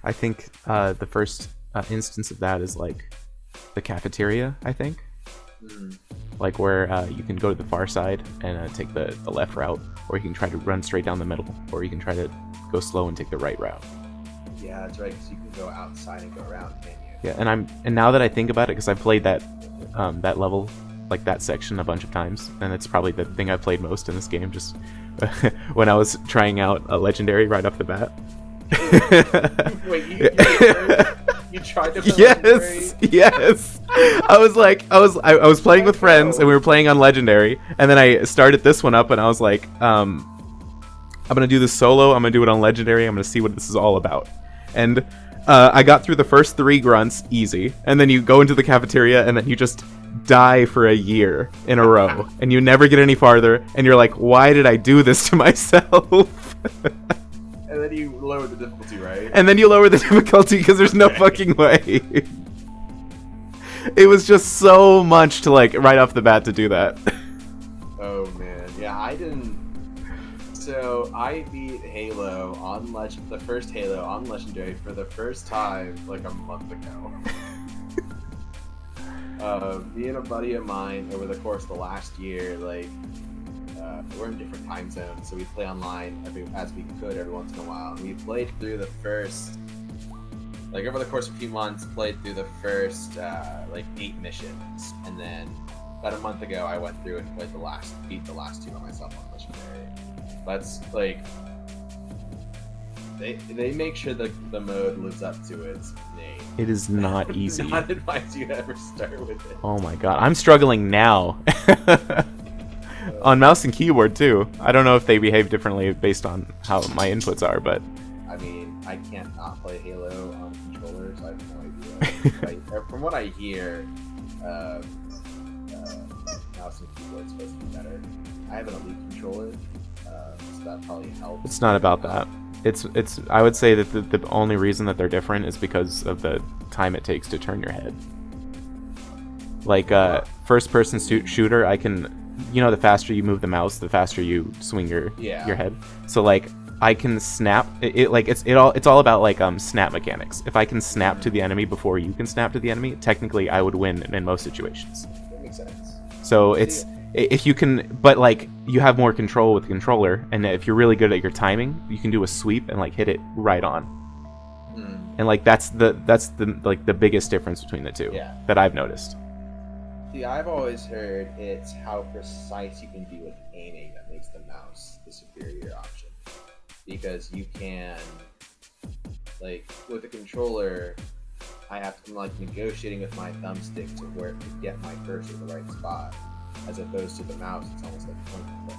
I think the first instance of that is like the cafeteria, I think. Like where you can go to the far side and take the left route, or you can try to run straight down the middle, or you can try to go slow and take the right route. Yeah, that's right, because you can go outside and go around, can't you? Yeah, and now that I think about it, because I've played that level, like that section, a bunch of times, and it's probably the thing I played most in this game. Just when I was trying out a legendary right off the bat. Wait, you tried to play legendary? Yes. I was playing with friends, and we were playing on legendary, and then I started this one up, and I was like, I'm gonna do this solo. I'm gonna do it on legendary. I'm gonna see what this is all about. And I got through the first 3 grunts easy, and then you go into the cafeteria, and then you just die for a year in a row, and you never get any farther, and you're like, why did I do this to myself? And then you lower the difficulty, right? And then you lower the difficulty because there's no fucking way. It was just so much to like right off the bat to do that. Oh man, yeah, I didn't. So I beat Halo on the first Halo on Legendary for the first time like a month ago. Me and a buddy of mine over the course of the last year, like we're in different time zones, so we play online as we could every once in a while. And we played through the first, like over the course of a few months, played through the first like 8 missions, and then about a month ago I went through and beat the last 2 by myself on Legendary. That's like they make sure the mode lives up to its name. It is not easy. Not advise you to ever start with it. Oh my god, I'm struggling now. On mouse and keyboard too. I don't know if they behave differently based on how my inputs are, but I mean, I can't not play Halo on controllers. I have no idea. From what I hear, mouse and keyboard's supposed to be better. I have an Elite controller, so that probably helps. it's not about that. It's. I would say that the only reason that they're different is because of the time it takes to turn your head. Like first-person shooter, I can. The faster you move the mouse, the faster you swing your head. So like I can snap it's all about like snap mechanics. If I can snap to the enemy before you can snap to the enemy, technically I would win in most situations. That makes sense. So it's if you can, but like you have more control with the controller, and if you're really good at your timing, you can do a sweep and like hit it right on. And like that's the like the biggest difference between the two that I've noticed. See, I've always heard it's how precise you can be with aiming that makes the mouse the superior option. Because you can, like, with a controller, I have to, like, negotiating with my thumbstick to where to get my cursor in the right spot. As opposed to the mouse, it's almost like point and click.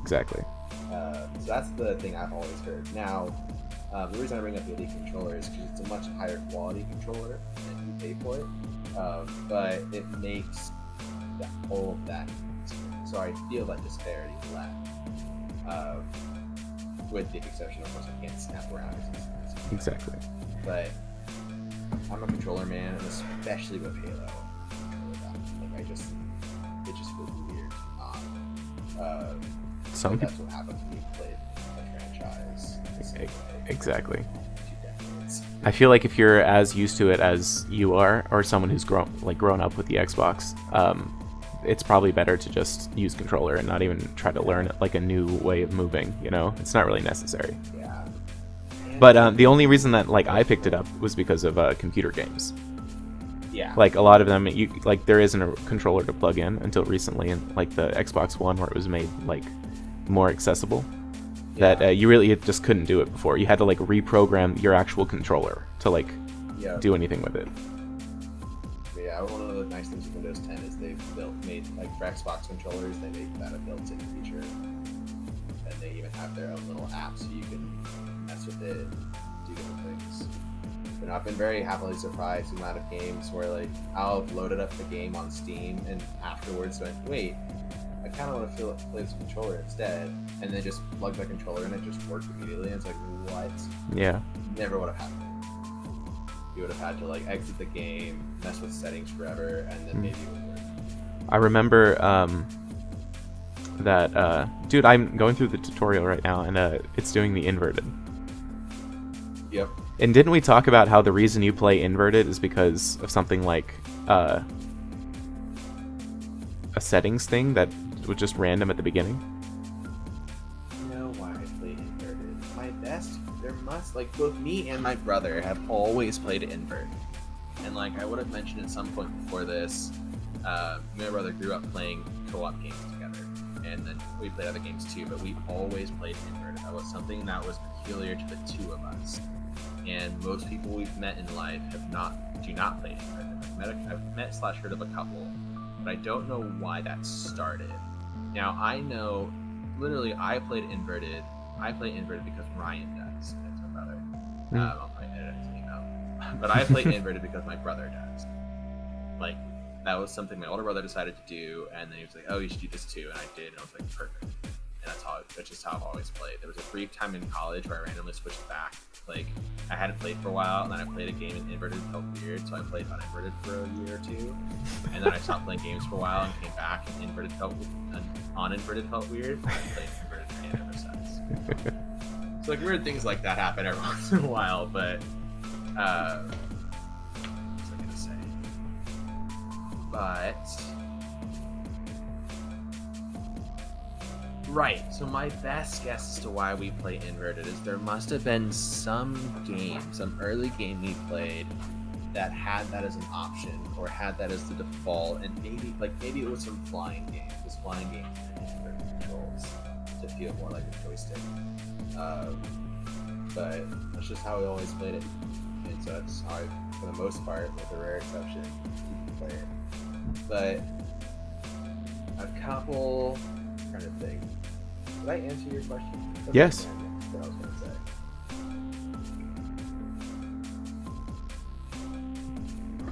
Exactly. So that's the thing I've always heard. Now, the reason I bring up the Elite controller is because it's a much higher quality controller and you pay for it. But it makes all of that experience. So I feel that disparity left. With the exception of course I can't snap around as easily. Exactly. But I'm a controller man, and especially with Halo. Like it just feels weird to not. That's what happens when you play a franchise. Exactly. I feel like if you're as used to it as you are, or someone who's grown up with the Xbox, it's probably better to just use controller and not even try to learn like a new way of moving. It's not really necessary. Yeah. But the only reason that like I picked it up was because of computer games. Yeah. Like a lot of them, there isn't a controller to plug in until recently, and like the Xbox One, where it was made like more accessible. That you really just couldn't do it before. You had to like reprogram your actual controller to like do anything with it. Yeah, one of the nice things with Windows 10 is they've made like for Xbox controllers, they make that a built-in feature, and they even have their own little app so you can mess with it, do different things. And I've been very happily surprised the amount of games where like I'll have loaded up the game on Steam and afterwards went, wait, I kind of want to play this controller instead, and then just plug my controller in, it just worked immediately, and it's like, what? Yeah. Never would have happened. You would have had to like exit the game, mess with settings forever, and then maybe it would work. I remember that, dude, I'm going through the tutorial right now, and it's doing the inverted. Yep. And didn't we talk about how the reason you play inverted is because of something like a settings thing that was just random at the beginning? You know why I play inverted? There must, like, both me and my brother have always played invert. And, like, I would have mentioned at some point before this, me and my brother grew up playing co-op games together. And then we played other games too, but we always played inverted. That was something that was peculiar to the two of us. And most people we've met in life do not play inverted. I've met / heard of a couple, but I don't know why that started. Now I know, literally, I play inverted because Ryan does. That's my brother. I'll probably edit his name out. But I play inverted because my brother does. Like, that was something my older brother decided to do, and then he was like, "Oh, you should do this too," and I did, and I was like, "Perfect." And that's just how I've always played. There was a brief time in college where I randomly switched back. Like, I hadn't played for a while, and then I played a game in inverted, felt weird, so I played uninverted for a year or two. And then I stopped playing games for a while and came back, and uninverted felt weird, and I played inverted again ever since. So, like, weird things like that happen every once in a while, but what was I gonna say? But right, so my best guess as to why we play inverted is there must have been some early game we played that had that as an option or had that as the default, and maybe it was some flying game. Because flying games had inverted controls to feel more like a joystick. But that's just how we always played it, and so that's how I, for the most part, with a rare exception, play it. But a couple. I'm trying to think. Did I answer your question? Yes. What I was going to say.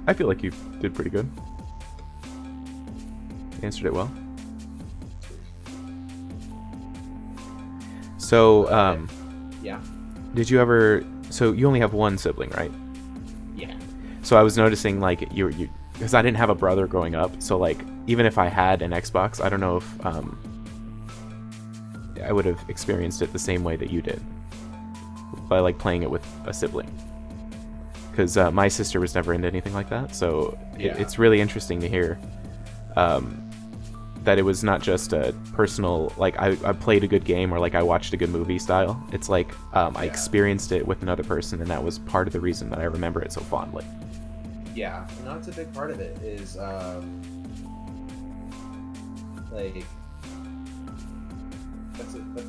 I feel like you did pretty good. Answered it well. So, yeah. Did you ever? So you only have one sibling, right? Yeah. So I was noticing, like, you because I didn't have a brother growing up. So, like, even if I had an Xbox, I don't know if I would have experienced it the same way that you did by, like, playing it with a sibling. Because my sister was never into anything like that, so it's really interesting to hear that it was not just a personal, like, I played a good game or, like, I watched a good movie style. It's like I experienced it with another person, and that was part of the reason that I remember it so fondly. Yeah, and that's a big part of it is like that's something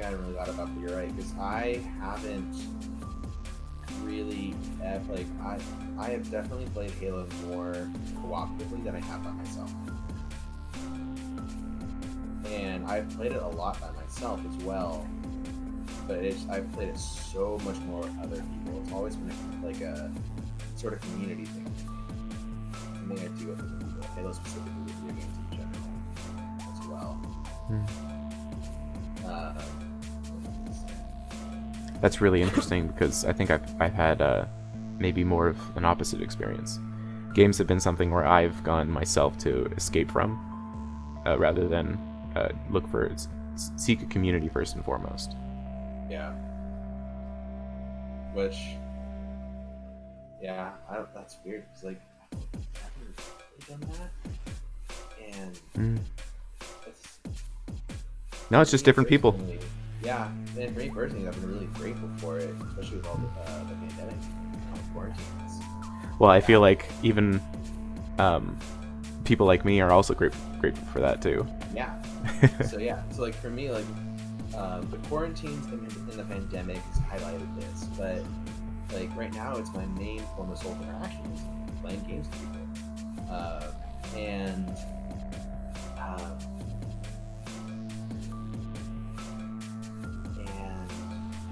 I hadn't really thought about, but you're right, because I haven't really I have definitely played Halo more cooperatively than I have by myself, and I've played it a lot by myself as well, but I've played it so much more with other people. It's always been like a sort of community thing, something I do with other people. Halo specifically, with video games in general as well. That's really interesting because I think I've had maybe more of an opposite experience. Games have been something where I've gone myself to escape from, rather than seek a community first and foremost. Yeah. Which, yeah, that's weird because, like, I've never really done that, and No, it's just different people. Yeah, and for me personally, I've been really grateful for it, especially with all the pandemic and quarantines. Well, I feel like even people like me are also grateful for that too. Yeah. So like for me, like the quarantines and the pandemic has highlighted this, but like right now, it's my main form of social interaction is playing games with people, and.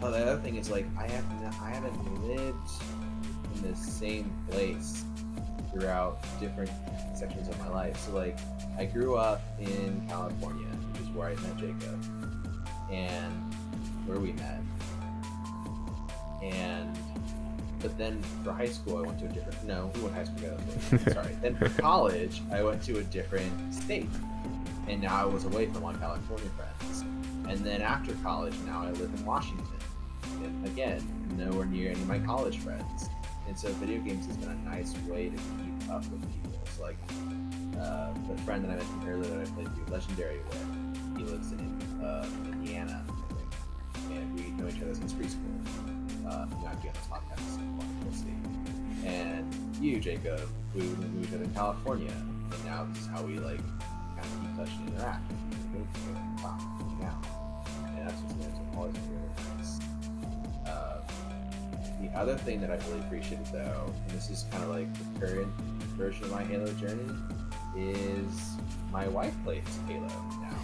Oh, the other thing is, like, I haven't lived in the same place throughout different sections of my life. So, like, I grew up in California, which is where I met Jacob, and where we met. But then for high school, I went to we went to high school together. Sorry. Then for college, I went to a different state, and now I was away from my California friends. And then after college, now I live in Washington. And again, nowhere near any of my college friends. And so video games has been a nice way to keep up with people. So like the friend that I mentioned earlier that I played through Legendary with, he lives in Indiana, I think. And we know each other since preschool. He might be on this podcast at some point, we'll see. And you, Jacob, we moved in California, and now this is how we like kind of keep touch and interact. Wow, now, and that's what's always really nice. The other thing that I really appreciated, though, and this is kind of like the current version of my Halo journey, is my wife plays Halo now.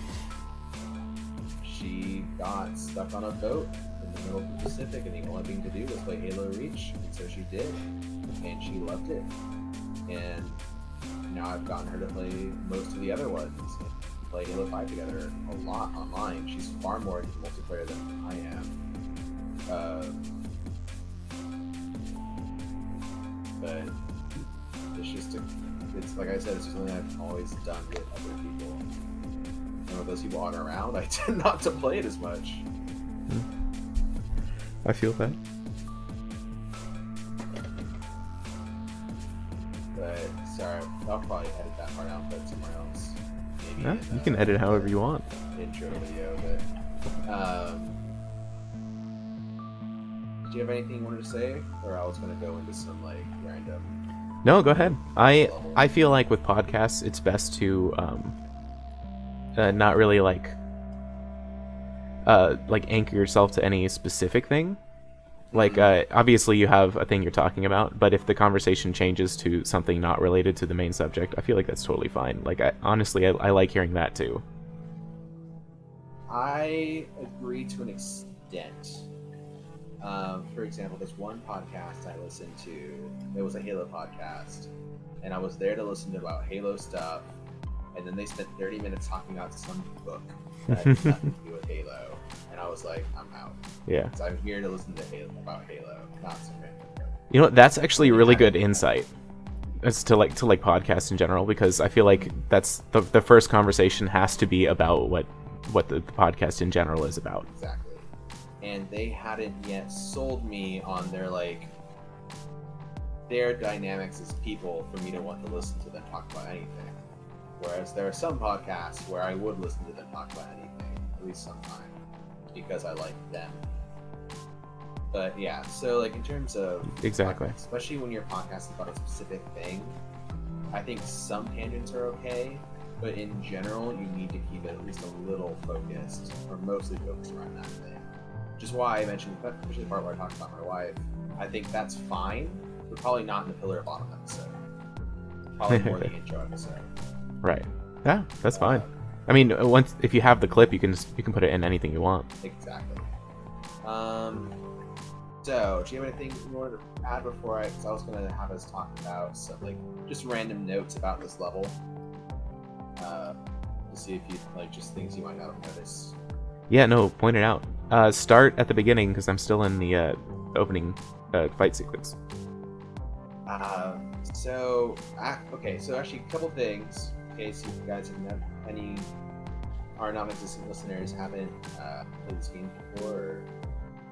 She got stuck on a boat in the middle of the Pacific, and the only thing to do was play Halo Reach, and so she did, and she loved it. And now I've gotten her to play most of the other ones. We play Halo 5 together a lot online. She's far more into multiplayer than I am. But it's just it's like I said, it's something I've always done with other people. And with those people aren't around, I tend not to play it as much. I feel that. But sorry, I'll probably edit that part out and put it somewhere else. Maybe Yeah, you can edit however you want. Intro video, but did you have anything you wanted to say, or I was gonna go into some like random? No, go ahead. I feel like with podcasts, it's best to not really like anchor yourself to any specific thing. Like obviously you have a thing you're talking about, but if the conversation changes to something not related to the main subject, I feel like that's totally fine. Like honestly, I like hearing that too. I agree to an extent. For example, there's one podcast I listened to. It was a Halo podcast, and I was there to listen to about Halo stuff. And then they spent 30 minutes talking about some book that had nothing to do with Halo, and I was like, I'm out. Yeah. Because I'm here to listen to about Halo, not some random book. You know, that's actually really good insight as to podcasts in general, because I feel like that's the first conversation has to be about what the podcast in general is about. Exactly. And they hadn't yet sold me on their dynamics as people for me to want to listen to them talk about anything. Whereas there are some podcasts where I would listen to them talk about anything, at least sometime, because I like them. But yeah, so like in terms of exactly, especially when your podcast is about a specific thing, I think some tangents are okay, but in general, you need to keep it at least a little focused, or mostly focused around that thing. Which is why I mentioned, especially the part where I talked about my wife. I think that's fine, but probably not in the Pillar of Bottom episode. Probably more the intro episode. Right. Yeah, that's fine. I mean, if you have the clip, you can put it in anything you want. Exactly. So, do you have anything you wanted to add before because I was going to have us talk about some like just random notes about this level. To see if you like just things you might not have noticed. Yeah, no, point it out. Start at the beginning because I'm still in the opening fight sequence. So actually a couple things in case you guys have any our non-existent listeners haven't played this game before or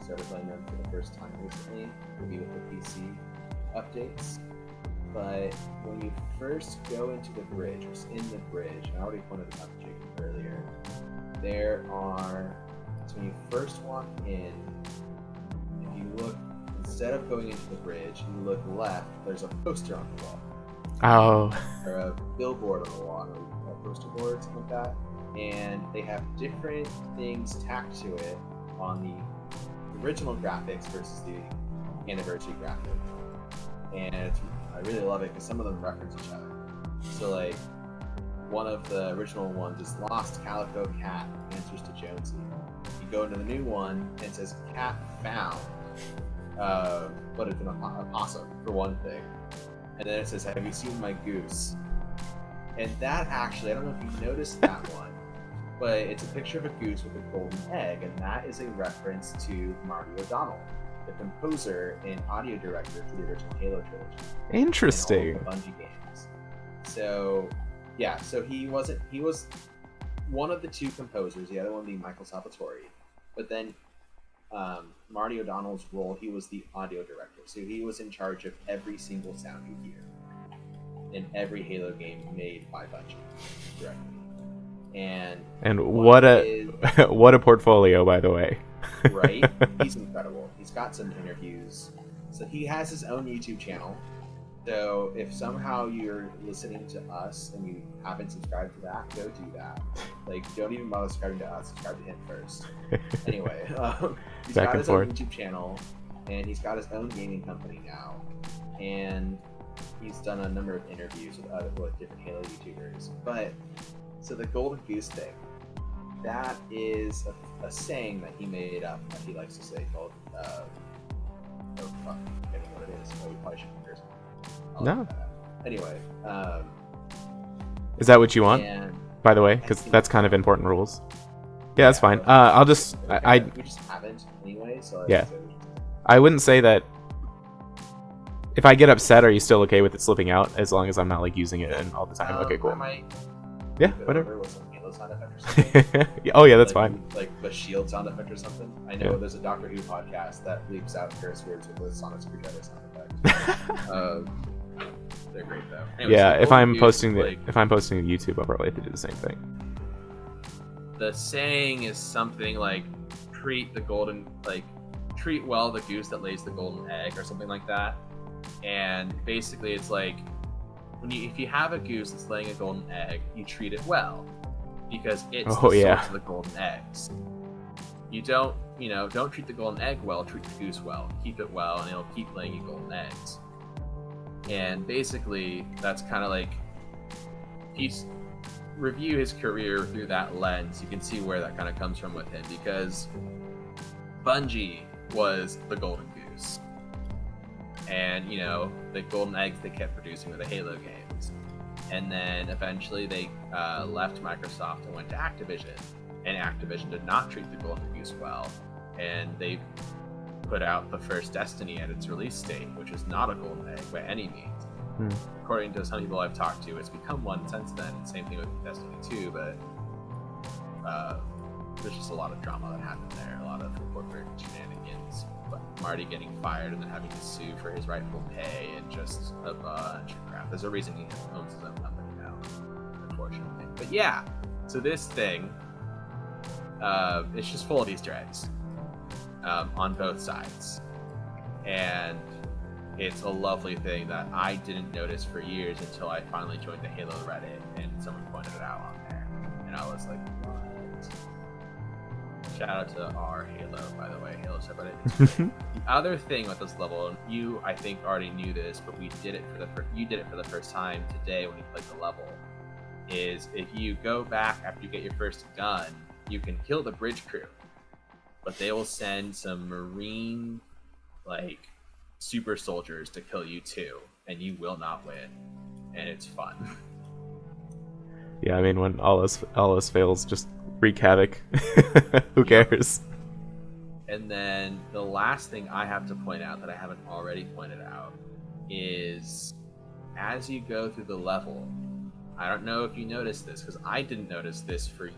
started playing them for the first time recently, maybe with the PC updates. But when you first go into the bridge, or in the bridge, I already pointed this out to Jacob earlier, so when you first walk in, if you look, instead of going into the bridge, you look left, there's a poster on the wall. Oh. Or a billboard on the wall, or a poster board, something like that. And they have different things tacked to it on the original graphics versus the anniversary graphic. And I really love it because some of them reference each other. So like, one of the original ones is Lost Calico Cat answers to Jonesy. You go into the new one and it says Cat Found, but it's a possum for one thing. And then it says, have you seen my goose? And that actually, I don't know if you've noticed that one, but it's a picture of a goose with a golden egg, and that is a reference to Marty O'Donnell, the composer and audio director for the original Halo trilogy. Interesting. And all of the Bungie games. So, yeah, so he was one of the two composers, the other one being Michael Salvatore. But then Marty O'Donnell's role, he was the audio director. So he was in charge of every single sound you hear in every Halo game made by Bungie directly. And what a portfolio, by the way. Right? He's incredible. He's got some interviews. So he has his own YouTube channel. So if somehow you're listening to us and you haven't subscribed to that, go do that. Like, don't even bother subscribing to us. Subscribe to him first. Anyway, he's got his own YouTube channel, and he's got his own gaming company now, and he's done a number of interviews with different Halo YouTubers. But so the Golden Goose thing, that is a saying that he made up that he likes to say called oh fuck, I don't know what it is. Oh, we probably shouldn't curse. No. Anyway, is that what you want? By the way, because that's kind of important rules. Yeah, that's fine. I'll just we just haven't anyway. So yeah, I wouldn't say that. If I get upset, are you still okay with it slipping out as long as I'm not like using it all the time? Okay, cool. I might yeah, whatever. With some Halo sound effect or something. Oh yeah, that's fine. Like the shield sound effect or something. I know there's a Doctor Who podcast that leaps out curse words with the Sonic Screwdriver sound effect. They're great though. Anyways, yeah, if I'm posting to YouTube, I'll probably have to do the same thing. The saying is something like treat well the goose that lays the golden egg or something like that. And basically it's like if you have a goose that's laying a golden egg, you treat it well because it's the source of the golden eggs. You don't treat the golden egg well, treat the goose well. Keep it well and it'll keep laying you golden eggs. And basically that's kind of like review his career through that lens. You can see where that kind of comes from with him because Bungie was the golden goose. And, the golden eggs they kept producing with the Halo games. And then eventually they left Microsoft and went to Activision. And Activision did not treat the golden goose well. And they put out the first Destiny at its release date, which was not a golden egg by any means. According to some people I've talked to, it's become one since then. Same thing with Destiny 2, but there's just a lot of drama that happened there. A lot of corporate shenanigans. Marty getting fired and then having to sue for his rightful pay and just a bunch of crap. There's a reason he owns his own company now, unfortunately. But yeah, so this thing, it's just full of Easter eggs on both sides. And it's a lovely thing that I didn't notice for years until I finally joined the Halo Reddit and someone pointed it out on there. And I was like, what? Shout out to our Halo, by the way, Halo subreddit. The other thing with this level, and you, I think, already knew this, but you did it for the first time today when you played the level, is if you go back after you get your first gun, you can kill the bridge crew, but they will send some Marine, super soldiers to kill you too, and you will not win, and it's fun. Yeah, I mean, when all else fails, just wreak havoc. Who cares? And then the last thing I have to point out that I haven't already pointed out is as you go through the level, I don't know if you noticed this because I didn't notice this for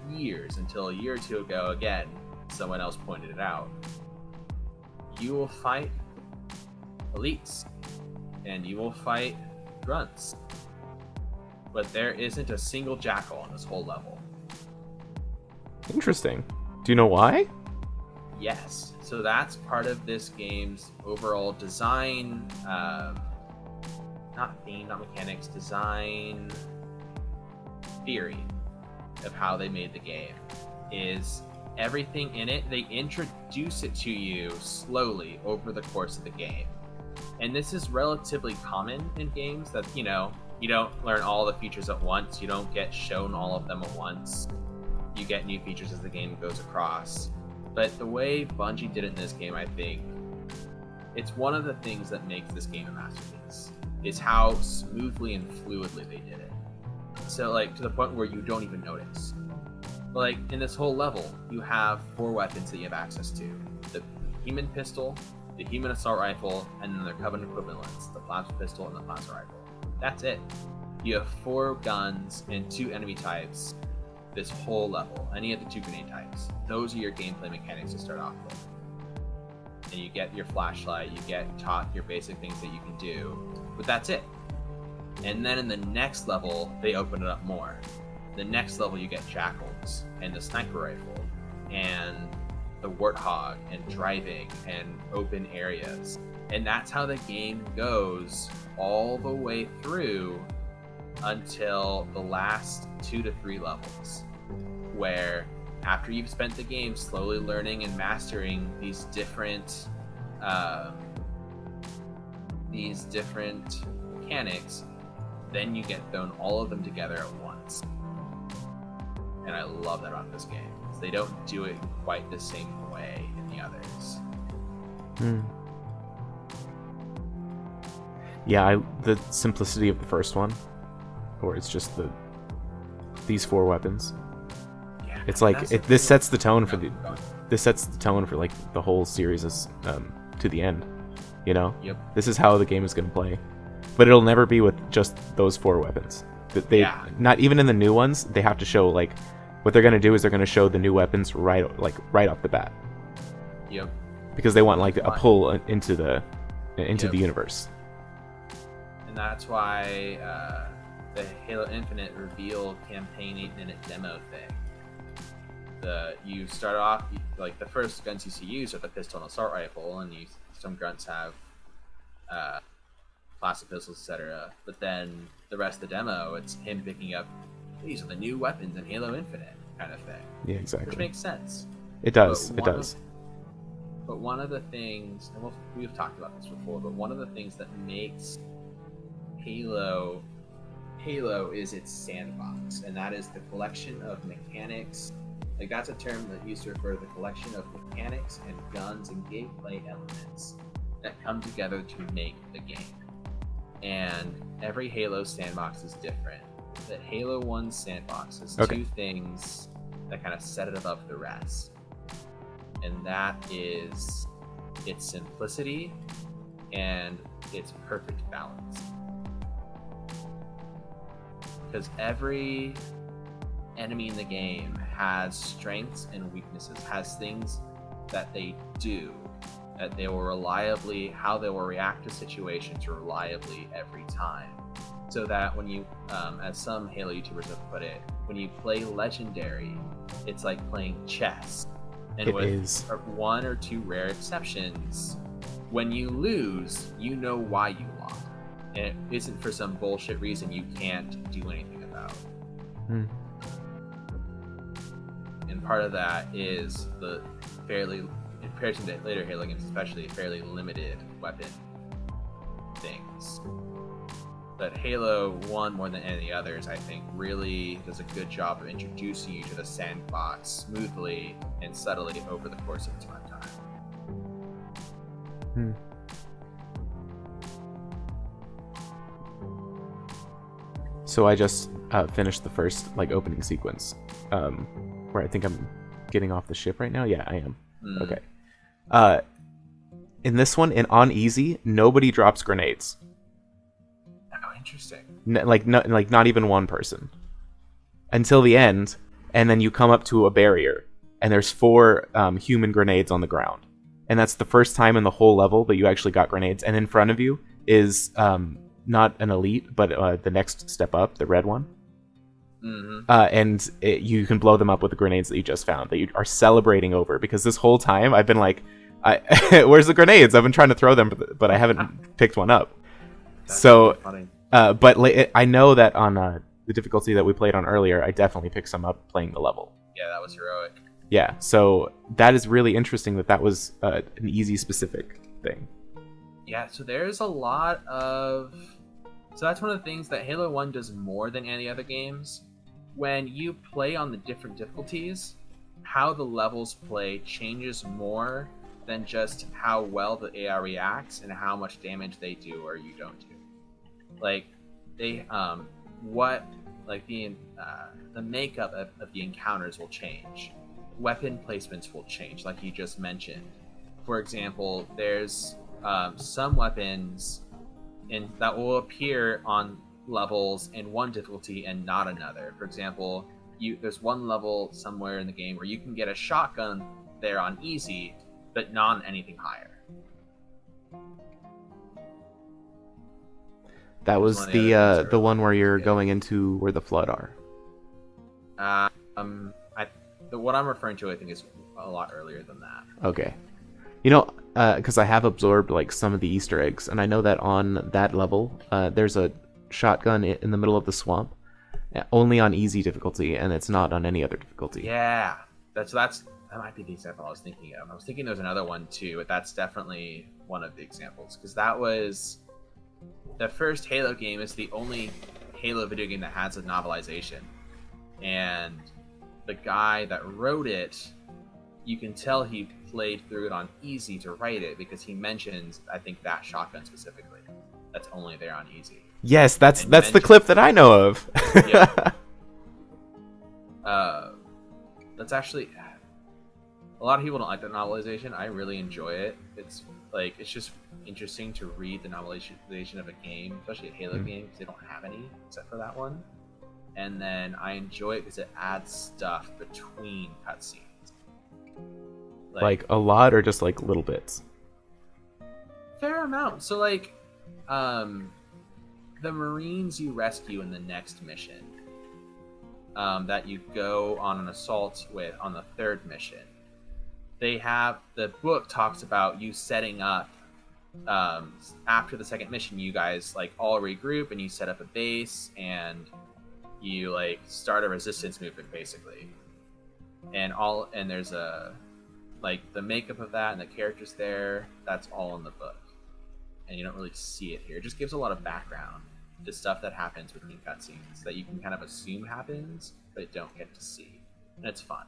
years until a year or two ago. Again, someone else pointed it out. You will fight elites and you will fight grunts, but there isn't a single jackal on this whole level. Interesting. Do you know why? Yes. So that's part of this game's overall design, not theme, not mechanics, design theory of how they made the game. Is everything in it, they introduce it to you slowly over the course of the game. And this is relatively common in games that, you don't learn all the features at once. You don't get shown all of them at once. You get new features as the game goes across. But the way Bungie did it in this game, I think, it's one of the things that makes this game a masterpiece, is how smoothly and fluidly they did it. So, to the point where you don't even notice. In this whole level, you have 4 weapons that you have access to. The human pistol, the human assault rifle, and then their Covenant equivalents, the plasma pistol and the plasma rifle. That's it. You have 4 guns and 2 enemy types this whole level. Any of the 2 grenade types. Those are your gameplay mechanics to start off with. and you get your flashlight, you get taught your basic things that you can do, but that's it. And then in the next level, they open it up more. The next level, you get jackals and the sniper rifle and the warthog and driving and open areas. And that's how the game goes all the way through until the last 2 to 3 levels, where after you've spent the game slowly learning and mastering these different mechanics, then you get thrown all of them together at once. And I love that about this game. They don't do it quite the same way in the others. Yeah, the simplicity of the first one, where it's just these 4 weapons. Yeah, it's like this sets the tone for like the whole series is to the end. You know, This is how the game is going to play, but it'll never be with just those 4 weapons. Not even in the new ones. They have to show like what they're going to do is they're going to show the new weapons right off the bat. Yep. Because they want like a pull into the universe. And that's why the Halo Infinite reveal campaign 8-minute demo thing. You start off like the first guns you see used are the pistol and assault rifle, and some grunts have plastic pistols, etc. But then the rest of the demo, it's him picking up these are the new weapons in Halo Infinite kind of thing. Yeah, exactly. Which makes sense. It does. But one of the things, and we've talked about this before, but one of the things that makes Halo is its sandbox, and that is the collection of mechanics. Like, that's a term that used to refer to the collection of mechanics and guns and gameplay elements that come together to make the game. And every Halo sandbox is different. The Halo 1 sandbox has 2 things that kind of set it above the rest. And that is its simplicity and its perfect balance. Because every enemy in the game has strengths and weaknesses, has things that they do, that they will how they will react to situations reliably every time. So that when you, as some Halo YouTubers have put it, when you play Legendary, it's like playing chess. And with 1 or 2 rare exceptions, when you lose, you know why you lost. And it isn't for some bullshit reason you can't do anything about. And part of that is the fairly, in comparison to later Halo games especially, fairly limited weapon things. But Halo 1, more than any others, I think, really does a good job of introducing you to the sandbox smoothly and subtly over the course of its runtime. So I just finished the first opening sequence, where I think I'm getting off the ship right now. Yeah, I am. Okay. In this one, on easy, nobody drops grenades. Oh, interesting. Not even one person. Until the end, and then you come up to a barrier, and there's 4 human grenades on the ground. And that's the first time in the whole level that you actually got grenades. And in front of you is not an elite, but the next step up, the red one. And you can blow them up with the grenades that you just found, that you are celebrating over. Because this whole time, I've been like, where's the grenades? I've been trying to throw them, but I haven't picked one up. That's so funny. But I know that on the difficulty that we played on earlier, I definitely picked some up playing the level. Yeah, that was heroic. Yeah, so that is really interesting that was an easy specific thing. Yeah, so there's a lot of... So that's one of the things that Halo 1 does more than any other games. When you play on the different difficulties, how the levels play changes more than just how well the AI reacts and how much damage they do or you don't do. The makeup of the encounters will change. Weapon placements will change, like you just mentioned. For example, there's some weapons that will appear on levels in one difficulty and not another. For example, there's one level somewhere in the game where you can get a shotgun there on easy, but not on anything higher. That It was one of the other things I the really one where liked. you're Yeah. going into where the flood are. What I'm referring to, I think, is a lot earlier than that. Okay. You know, because I have absorbed like some of the Easter eggs, and I know that on that level, there's a shotgun in the middle of the swamp, only on easy difficulty, and it's not on any other difficulty. Yeah, that might be the example I was thinking of. I was thinking there was another one too, but that's definitely one of the examples because that was the first Halo game. Is the only Halo video game that has a novelization, and the guy that wrote it, you can tell he played through it on easy to write it because he mentions, I think, that shotgun specifically. That's only there on easy. Yes, that's the clip that I know of. Yeah. That's actually, a lot of people don't like that novelization. I really enjoy it. It's just interesting to read the novelization of a game, especially a Halo game, because they don't have any except for that one. And then I enjoy it because it adds stuff between cutscenes. Like a lot or just like little bits? Fair amount. So the Marines you rescue in the next mission, that you go on an assault with on the third mission, the book talks about you setting up, after the second mission, you guys like all regroup and you set up a base and you like start a resistance movement basically, and there's a like the makeup of that and the characters there. That's all in the book, and you don't really see it here. It just gives a lot of background to stuff that happens between cutscenes that you can kind of assume happens, but don't get to see, and it's fun.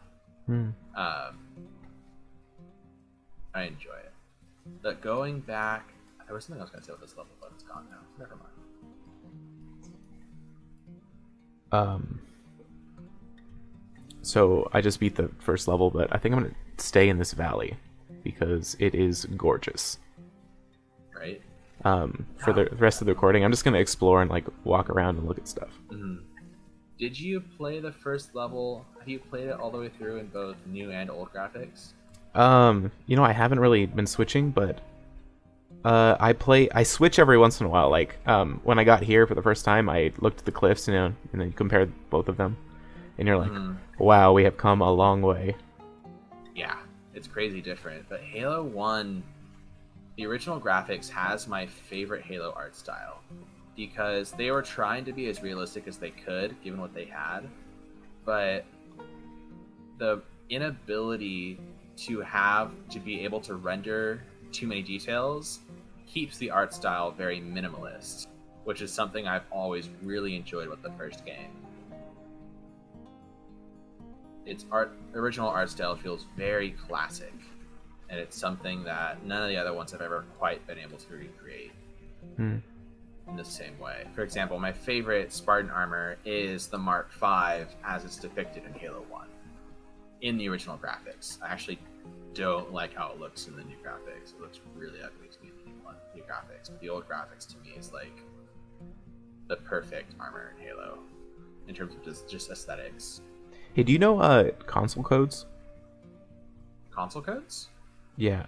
I enjoy it. But going back, there was something I was going to say about this level, but it's gone now. Never mind. So I just beat the first level, but I think I'm gonna stay in this valley because it is gorgeous. Right? For the rest of the recording, I'm just gonna explore and like walk around and look at stuff. Mm-hmm. Did you play the first level? Have you played it all the way through in both new and old graphics? You know, I haven't really been switching, but I switch every once in a while. Like, when I got here for the first time, I looked at the cliffs, you know, and then compared both of them, and you're like, wow, we have come a long way. Yeah, it's crazy different. But Halo 1, the original graphics has my favorite Halo art style because they were trying to be as realistic as they could, given what they had, but the inability to be able to render too many details keeps the art style very minimalist, which is something I've always really enjoyed with the first game. Its original art style feels very classic, and it's something that none of the other ones have ever quite been able to recreate in the same way. For example, my favorite Spartan armor is the Mark V as it's depicted in Halo 1 in the original graphics. I actually don't like how it looks in the new graphics. It looks really ugly to me in the new graphics. But the old graphics to me is like the perfect armor in Halo in terms of just aesthetics. Hey, do you know console codes? Console codes? Yeah,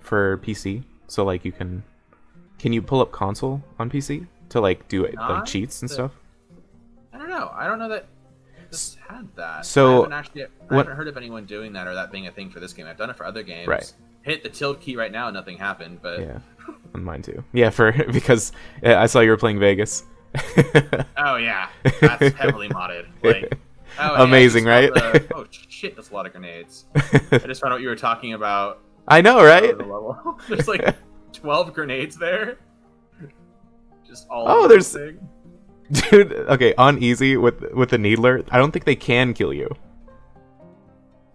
for PC. So like can you pull up console on PC to like do it like cheats and stuff? I don't know. I don't know that this had that. So I haven't heard of anyone doing that or that being a thing for this game. I've done it for other games. Right. Hit the tilde key right now and nothing happened, but yeah, on mine too. Yeah, because I saw you were playing Vegas. Oh yeah, that's heavily modded. Like, amazing, right? Oh shit, that's a lot of grenades. I just found out what you were talking about. I know, right? The level. There's like 12 grenades there. Just all. Oh, over there's. the thing. Dude, okay, on easy with the needler, I don't think they can kill you.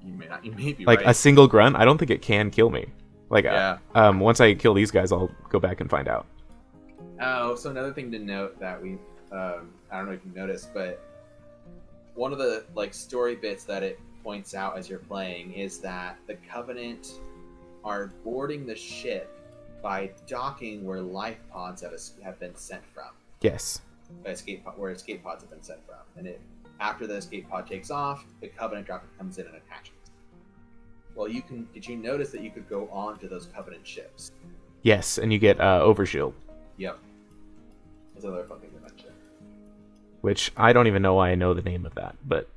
You may be like right. a single grunt, I don't think it can kill me. Like, yeah. Once I kill these guys, I'll go back and find out. Oh, so another thing to note that I don't know if you noticed, but one of the like story bits that it points out as you're playing is that the Covenant are boarding the ship by docking where life pods have been sent from. Yes. Where escape pods have been sent from, and after the escape pod takes off, the Covenant dropper comes in and attaches. Well, did you notice that you could go on to those Covenant ships? Yes, and you get overshield. Yep. It's another fun thing to mention. Which I don't even know why I know the name of that, but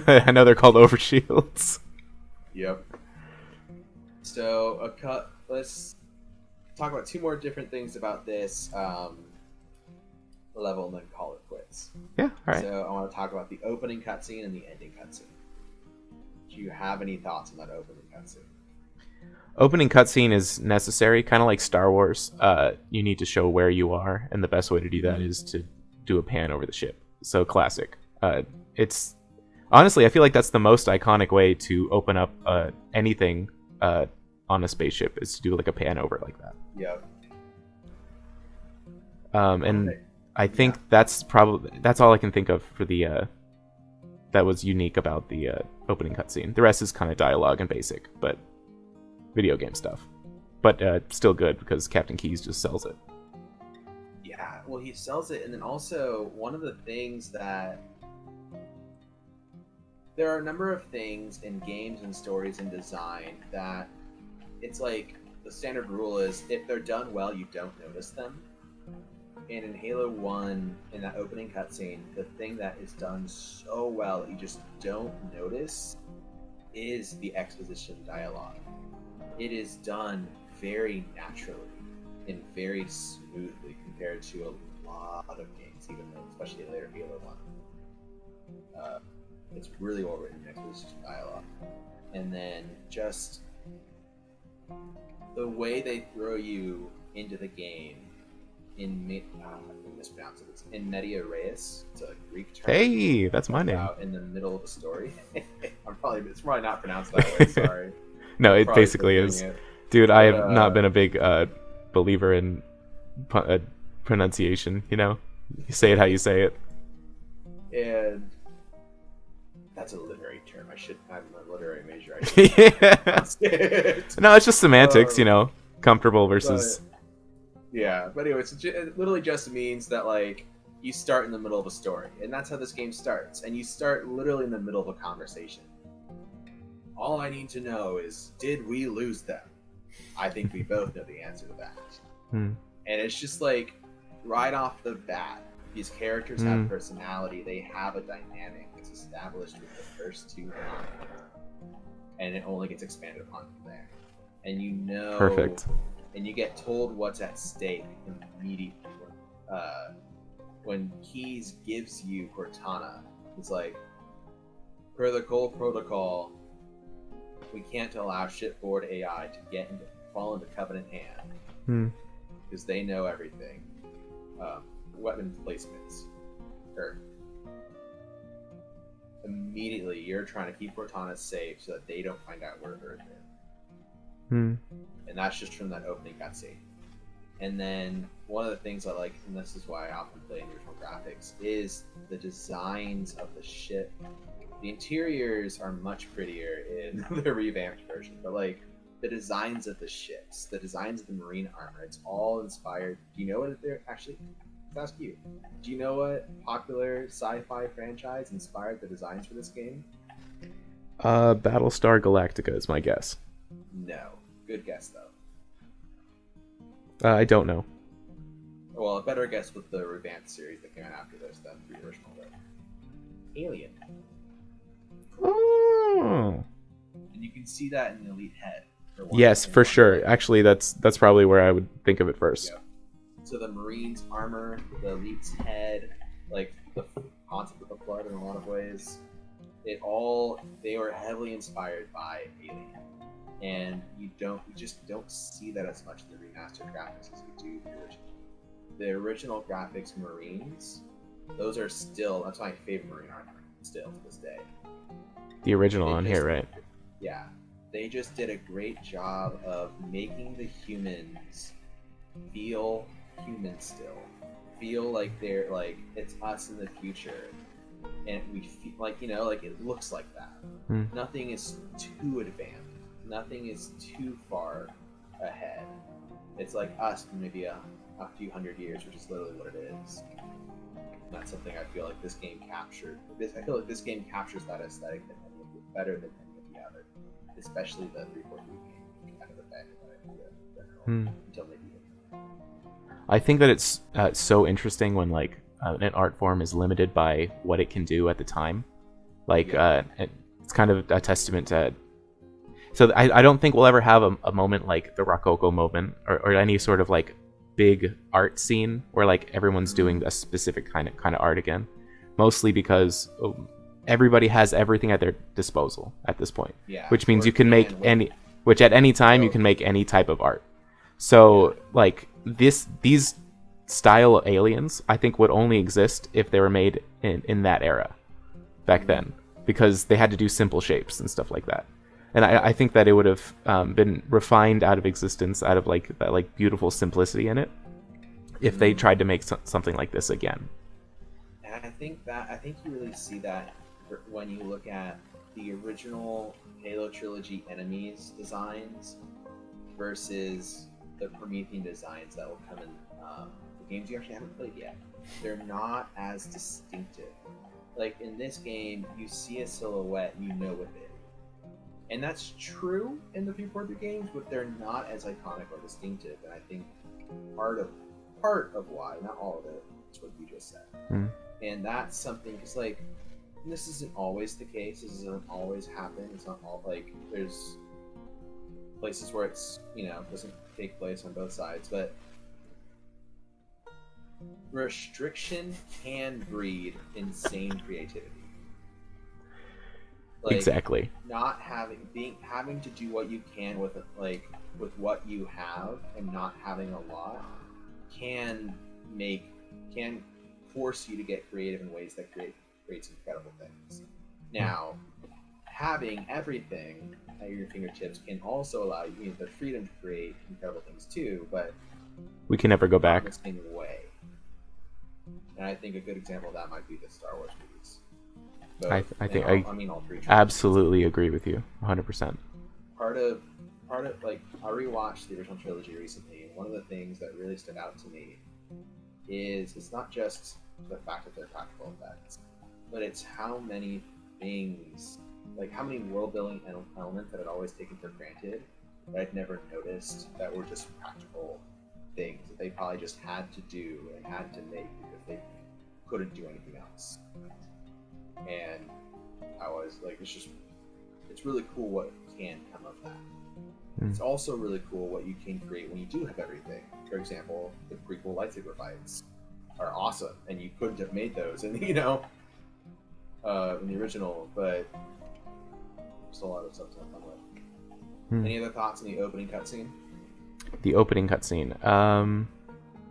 I know they're called overshields. Yep. So let's talk about two more different things about this level and then call it quits. Yeah, all right. So I want to talk about the opening cutscene and the ending cutscene. Do you have any thoughts on that opening cutscene? Opening cutscene is necessary, kind of like Star Wars. You need to show where you are, and the best way to do that is to do a pan over the ship. So classic. It's honestly, I feel like that's the most iconic way to open up anything on a spaceship is to do like a pan over like that. Yep. And okay. I think that's all I can think of for the that was unique about the opening cutscene. The rest is kind of dialogue and basic, but video game stuff. But still good because Captain Keyes just sells it. Yeah, well, he sells it, and then also one of the things that there are a number of things in games and stories and design that it's like the standard rule is if they're done well, you don't notice them. And in Halo 1, in that opening cutscene, the thing that is done so well that you just don't notice is the exposition dialogue. It is done very naturally and very smoothly compared to a lot of games, even though, especially later Halo 1. It's really well written exposition dialogue. And then just the way they throw you into the game in mispronounce it. It's in Media Res. It's a Greek term. Hey, that's my name. In the middle of the story. It's probably not pronounced that way. Sorry. No, it basically is. Dude, I have not been a big believer in pronunciation. You know, you say it how you say it. And that's a literary term. I'm a literary major. Yeah. No, it's just semantics. You know, comfortable versus. But anyways, it literally just means that like you start in the middle of a story, and that's how this game starts. And you start literally in the middle of a conversation. All I need to know is, did we lose them? I think we both know the answer to that. And it's just like right off the bat, these characters have personality. They have a dynamic that's established with the first two lines, and it only gets expanded upon from there. And you know, perfect. And you get told what's at stake immediately. When Keyes gives you Cortana, it's like, per the Cole Protocol, we can't allow shipboard AI to fall into Covenant hand because they know everything. Weapon placements. Immediately, you're trying to keep Cortana safe so that they don't find out where Earth is. And that's just from that opening cutscene. And then one of the things I like, and this is why I often play in original graphics, is the designs of the ship. The interiors are much prettier in the revamped version, but like the designs of the ships, the designs of the marine armor, it's all inspired. Do you know what they're actually? Let's ask you. Do you know what popular sci-fi franchise inspired the designs for this game? Battlestar Galactica is my guess. No. Good guess, though. I don't know. Well, a better guess with the revamped series that came out after this than the original. Alien. Oh. And you can see that in the Elite Head. Yes, for sure. Actually, that's probably where I would think of it first. Yeah. So the Marines' armor, the Elite's head, like the concept of the Flood in a lot of ways, they were heavily inspired by Alien. And you just don't see that as much in the remastered graphics as you do the original. The original graphics Marines, those are still, that's my favorite Marine armor still to this day. The original on here, right? Yeah. They just did a great job of making the humans feel human still. Feel like they're like, it's us in the future. And we feel like, you know, like it looks like that. Nothing is too advanced. Nothing is too far ahead. It's like us maybe a few hundred years, which is literally what it is. And that's something I feel like this game captured. I feel like this game captures that aesthetic better than any of the other, especially the 343 game, which kind of abandoned that idea in general until maybe. I think that it's so interesting when like an art form is limited by what it can do at the time. Like it's kind of a testament to. So I don't think we'll ever have a moment like the Rococo moment or any sort of like big art scene where like everyone's doing a specific kind of art again. Mostly because everybody has everything at their disposal at this point. Yeah. Which means you can make which at any time you can make any type of art. So like these style of aliens, I think would only exist if they were made in that era back then, because they had to do simple shapes and stuff like that. And I think that it would have been refined out of existence, out of like that like beautiful simplicity in it, if they tried to make something like this again. And I think you really see that when you look at the original Halo trilogy enemies designs versus the Promethean designs that will come in the games you actually haven't played yet. They're not as distinctive. Like in this game, you see a silhouette, you know with it. And that's true in the 343 games, but they're not as iconic or distinctive. And I think part of why, not all of it, is what you just said. Mm. And that's something, because like, this isn't always the case. This doesn't always happen. It's not all like there's places where it's doesn't take place on both sides, but restriction can breed insane creativity. Like, exactly. Not having to do what you can with what you have and not having a lot can force you to get creative in ways that creates incredible things. Now, having everything at your fingertips can also allow you the freedom to create incredible things too, but we can never go back. The same way. And I think a good example of that might be the Star Wars movies. I mean all three. Absolutely agree with you, 100%. Part of like I rewatched the original trilogy recently, and one of the things that really stood out to me is it's not just the fact that they're practical effects, but it's how many things, like how many world building elements that I'd always taken for granted that I'd never noticed that were just practical things that they probably just had to do and had to make because they couldn't do anything else. And I was like, it's really cool what can come of that. It's also really cool what you can create when you do have everything. For example, the prequel lightsaber fights are awesome, and you couldn't have made those in in the original, but there's a lot of stuff to have fun with. Any other thoughts on the opening cutscene? The opening cutscene.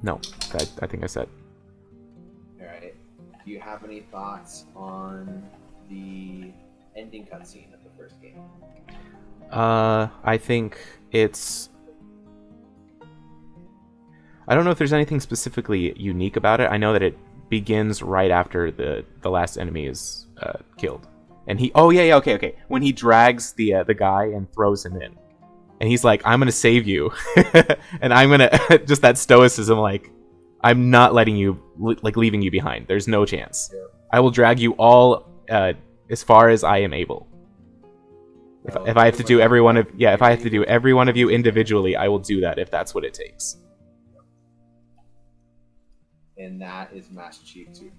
No, I think I said. All right. Do you have any thoughts on the ending cutscene of the first game? I think it's. I don't know if there's anything specifically unique about it. I know that it begins right after the last enemy is killed, and he. Oh yeah, okay. When he drags the guy and throws him in, and he's like, "I'm gonna save you," and I'm gonna just that stoicism, like, I'm not letting you, like, leaving you behind. There's no chance. Yeah. I will drag you all as far as I am able. If I have to do every one of you individually, I will do that if that's what it takes. And that is Master Chief to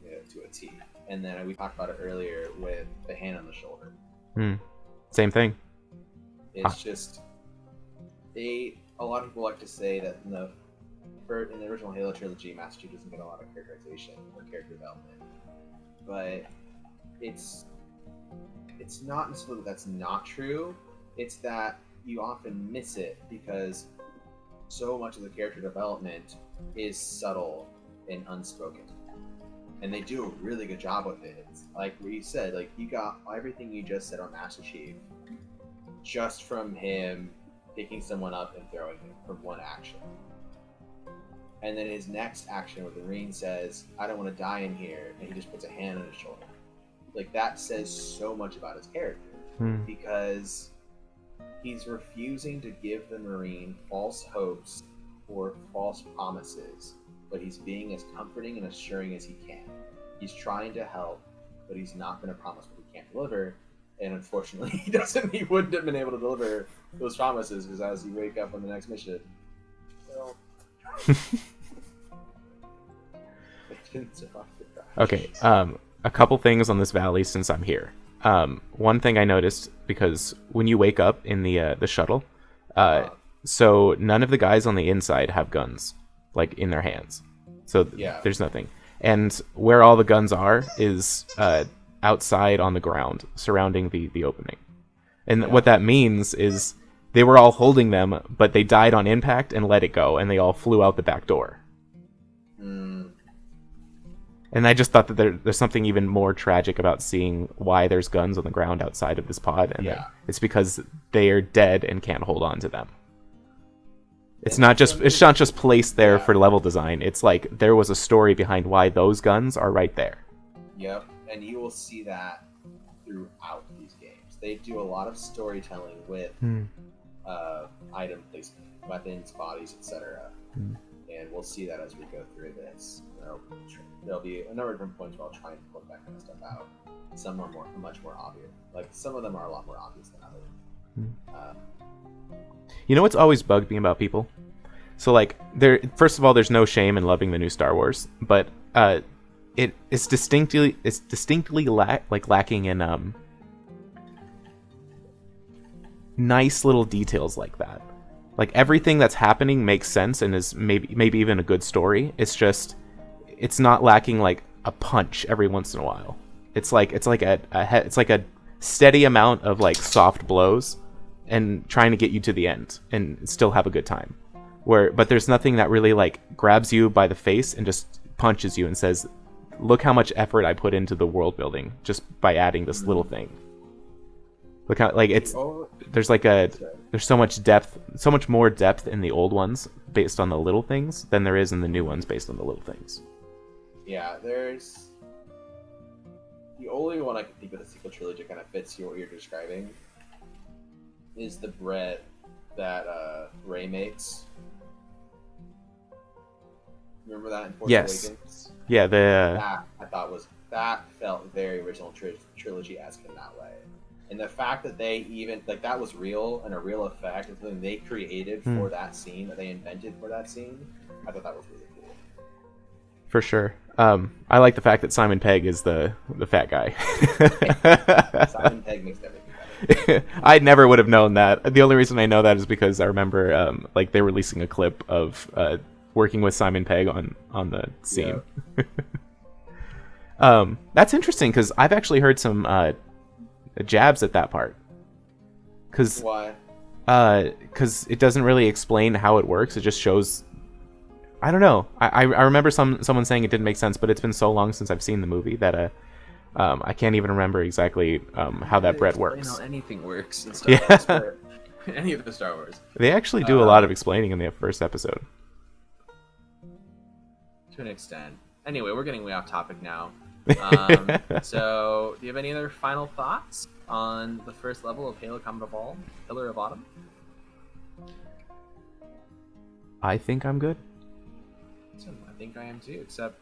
a T. And then we talked about it earlier with the hand on the shoulder. Same thing. It's just a lot of people like to say that in the original Halo trilogy, Master Chief doesn't get a lot of characterization or character development, but it's not necessarily that that's not true. It's that you often miss it because so much of the character development is subtle and unspoken, and they do a really good job with it. It's like what you said, like you got everything you just said on Master Chief just from him picking someone up and throwing him from one action. And then his next action where the Marine says, "I don't want to die in here," and he just puts a hand on his shoulder. Like, that says so much about his character because he's refusing to give the Marine false hopes or false promises, but he's being as comforting and assuring as he can. He's trying to help, but he's not going to promise what he can't deliver. And unfortunately, he wouldn't have been able to deliver those promises because as you wake up on the next mission, well, weapons off the ground. Okay, a couple things on this valley since I'm here. One thing I noticed, because when you wake up in the shuttle, so none of the guys on the inside have guns, like, in their hands. So there's nothing. And where all the guns are is outside on the ground, surrounding the opening. And what that means is they were all holding them, but they died on impact and let it go, and they all flew out the back door. And I just thought that there's something even more tragic about seeing why there's guns on the ground outside of this pod, and it's because they are dead and can't hold on to them. It's not just placed there for level design. It's like there was a story behind why those guns are right there. Yep, and you will see that throughout these games. They do a lot of storytelling with item placement, weapons, bodies, etc. And we'll see that as we go through this. There'll be a number of different points where I'll try and point that kind of stuff out. Some are much more obvious. Like, some of them are a lot more obvious than others. You know what's always bugged me about people? So, like, first of all, there's no shame in loving the new Star Wars, but it's distinctly lacking in nice little details like that. Like, everything that's happening makes sense and is maybe even a good story. It's not lacking like a punch every once in a while. It's like a steady amount of like soft blows and trying to get you to the end and still have a good time. But there's nothing that really like grabs you by the face and just punches you and says, "Look how much effort I put into the world building just by adding this little thing." Look how like there's so much depth, so much more depth in the old ones based on the little things than there is in the new ones based on the little things. Yeah, there's the only one I can think of the sequel trilogy kind of fits what you're describing is the bread that Rey makes. Remember that in Force Awakens? Yeah, that I thought that felt very original trilogy-esque in that way. And the fact that they even like that was real and a real effect and something they created for that scene, that they invented for that scene, I thought that was really cool. For sure. I like the fact that Simon Pegg is the fat guy. Simon Pegg makes everything better. I never would have known that. The only reason I know that is because I remember like they were releasing a clip of working with Simon Pegg on the scene. Yeah. That's interesting because I've actually heard some jabs at that part. Why? Because it doesn't really explain how it works. It just shows. I don't know. I remember someone saying it didn't make sense, but it's been so long since I've seen the movie that I can't even remember exactly how that bread works. How anything works in Star Wars. Any of the Star Wars. They actually do a lot of explaining in the first episode. To an extent. Anyway, we're getting way off topic now. So, do you have any other final thoughts on the first level of Halo Combat Evolved, Pillar of Autumn? I think I'm good. I think I am too, except,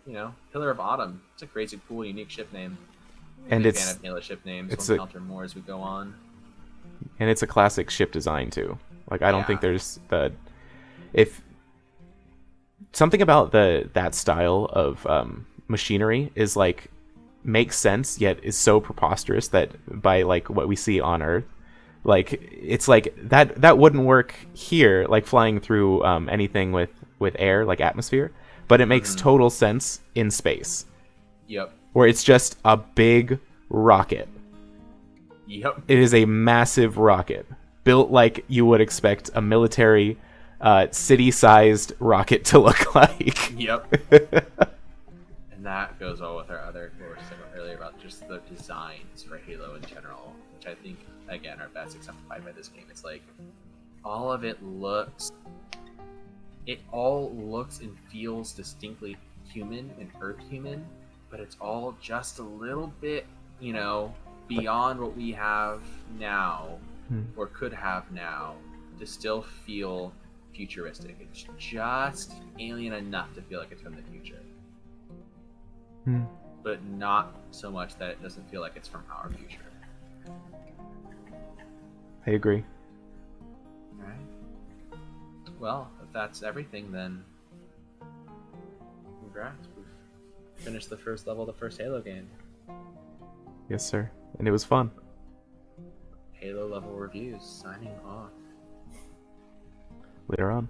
Pillar of Autumn. It's a crazy, cool, unique ship name. And it's fan of Halo ship names. We'll encounter more as we go on. And it's a classic ship design too. Like, I don't think there's if something about that style of machinery is like makes sense yet is so preposterous that by like what we see on Earth, like it's like that wouldn't work here, like flying through anything with air, like atmosphere, but it makes total sense in space. Yep. Where it's just a big rocket. Yep. It is a massive rocket built like you would expect a military city-sized rocket to look like. Yep. And that goes well with our other course earlier about just the designs for Halo in general, which I think, again, are best exemplified by this game. It's like all of it all looks and feels distinctly human and Earth human, but it's all just a little bit, beyond what we have now or could have now to still feel futuristic. It's just alien enough to feel like it's from the future. But not so much that it doesn't feel like it's from our future. I agree. Alright. Well, if that's everything, then congrats. finished the first level of the first Halo game. Yes, sir. And it was fun. Halo level reviews signing off. Later on.